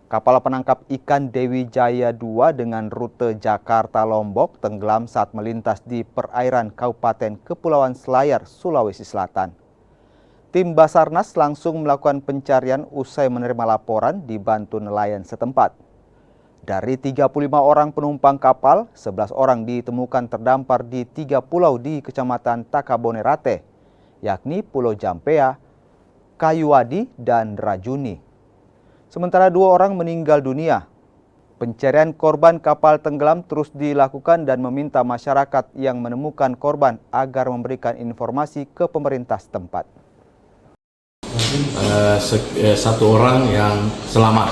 Kapal penangkap ikan Dewi Jaya 2 dengan rute Jakarta-Lombok tenggelam saat melintas di perairan Kabupaten Kepulauan Selayar, Sulawesi Selatan. Tim Basarnas langsung melakukan pencarian usai menerima laporan dibantu nelayan setempat. Dari 35 orang penumpang kapal, 11 orang ditemukan terdampar di 3 pulau di Kecamatan Takabonerate, yakni Pulau Jampea, Kayuwadi, dan Rajuni. Sementara 2 orang meninggal dunia. Pencarian korban kapal tenggelam terus dilakukan dan meminta masyarakat yang menemukan korban agar memberikan informasi ke pemerintah setempat. Satu orang yang selamat,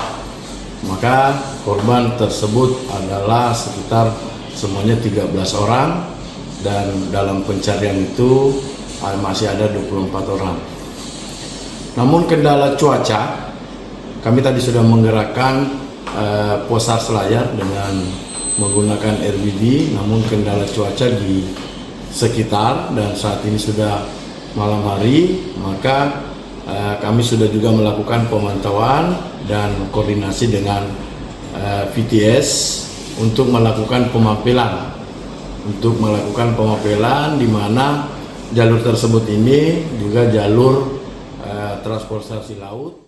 maka korban tersebut adalah sekitar semuanya 13 orang dan dalam pencarian itu masih ada 24 orang. Namun kendala cuaca, kami tadi sudah menggerakkan Posar Selayar dengan menggunakan RBD, namun kendala cuaca di sekitar dan saat ini sudah malam hari, maka kami sudah juga melakukan pemantauan dan koordinasi dengan VTS untuk melakukan pemampilan. Di mana jalur tersebut ini juga jalur transportasi laut.